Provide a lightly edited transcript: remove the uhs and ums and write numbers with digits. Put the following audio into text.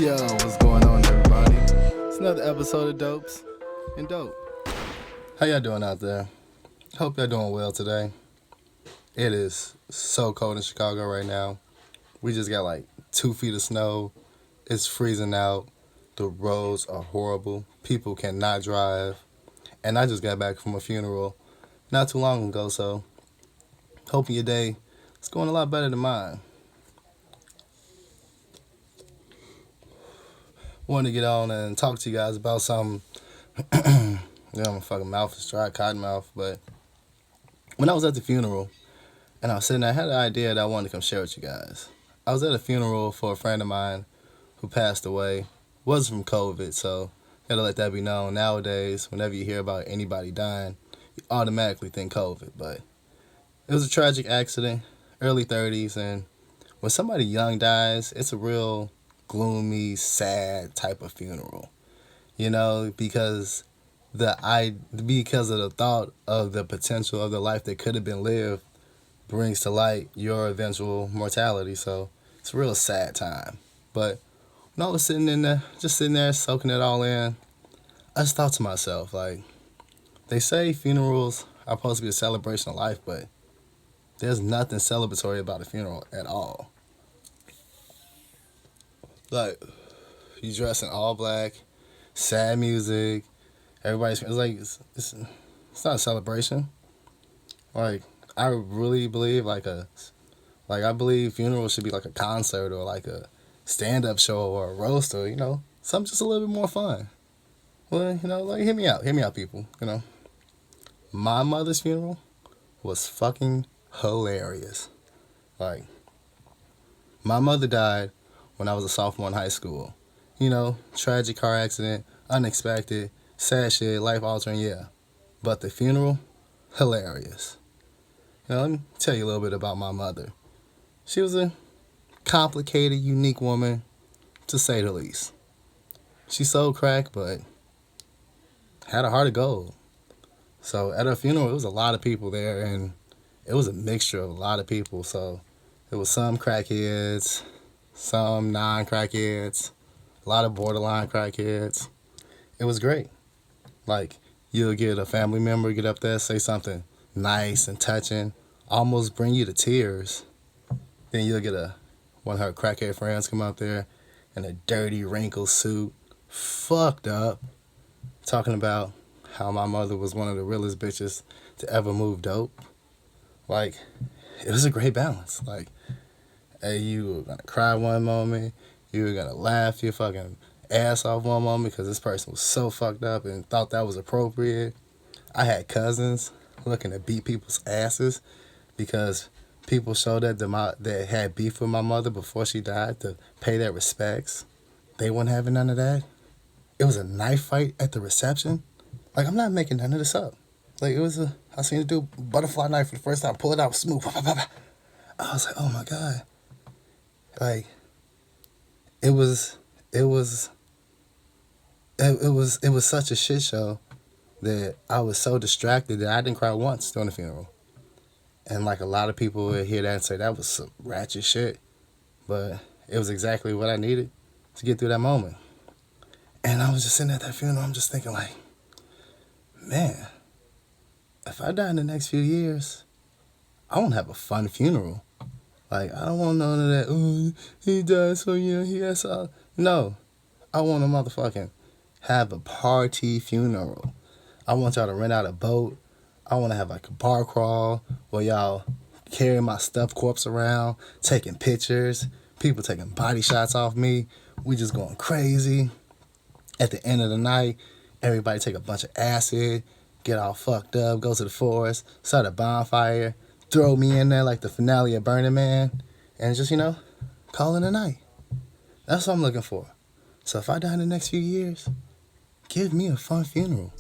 Yo, what's going on, everybody? It's another episode of Dopes and Dope. How y'all doing out there? Hope y'all doing well today. It is so cold in Chicago right now. We just got like 2 feet of snow. It's freezing out. The roads are horrible. People cannot drive. And I just got back from a funeral not too long ago, so hoping your day is going a lot better than mine. Wanted to get on and talk to you guys about something. My fucking mouth is dry, cotton mouth. But when I was at the funeral and I was sitting there, I had an idea that I wanted to come share with you guys. I was at a funeral for a friend of mine who passed away. Wasn't from COVID, so gotta let that be known. Nowadays, whenever you hear about anybody dying, you automatically think COVID. But it was a tragic accident, early 30s, and when somebody young dies, it's a real gloomy, sad type of funeral, because of the thought of the potential of the life that could have been lived brings to light your eventual mortality. So it's a real sad time. But when I was sitting there soaking it all in, I just thought to myself, like, they say funerals are supposed to be a celebration of life, but there's nothing celebratory about a funeral at all. Like, you dress in all black, sad music, it's not a celebration. Like, I really believe I believe funerals should be like a concert or like a stand-up show or a roast or, something just a little bit more fun. Well, hear me out, people, My mother's funeral was fucking hilarious. Like, my mother died when I was a sophomore in high school. Tragic car accident, unexpected, sad shit, life-altering, yeah. But the funeral, hilarious. Let me tell you a little bit about my mother. She was a complicated, unique woman, to say the least. She sold crack, but had a heart of gold. So at her funeral, it was a lot of people there, and it was a mixture of a lot of people. So it was some crackheads, some non-crackheads, a lot of borderline crackheads. It was great. Like, you'll get a family member, get up there, say something nice and touching, almost bring you to tears. Then you'll get one of her crackhead friends come up there in a dirty, wrinkled suit, fucked up, talking about how my mother was one of the realest bitches to ever move dope. Like, it was a great balance. Like, hey, you were gonna cry one moment, you were gonna laugh your fucking ass off one moment because this person was so fucked up and thought that was appropriate. I had cousins looking to beat people's asses because people showed up that had beef with my mother before she died to pay their respects. They weren't having none of that. It was a knife fight at the reception. Like, I'm not making none of this up. Like, I seen a dude butterfly knife for the first time, pull it out smooth. I was like, oh my God. Like, it was such a shit show that I was so distracted that I didn't cry once during the funeral. And like, a lot of people would hear that and say that was some ratchet shit. But it was exactly what I needed to get through that moment. And I was just sitting at that funeral, I'm just thinking like, man, if I die in the next few years, I want to have a fun funeral. Like, I don't want none of that, oh, he died so young, he has all. No, I want to motherfucking have a party funeral. I want y'all to rent out a boat. I want to have like a bar crawl where y'all carry my stuffed corpse around, taking pictures, people taking body shots off me. We just going crazy. At the end of the night, everybody take a bunch of acid, get all fucked up, go to the forest, start a bonfire, throw me in there like the finale of Burning Man, and just, call it a night. That's what I'm looking for. So if I die in the next few years, give me a fun funeral.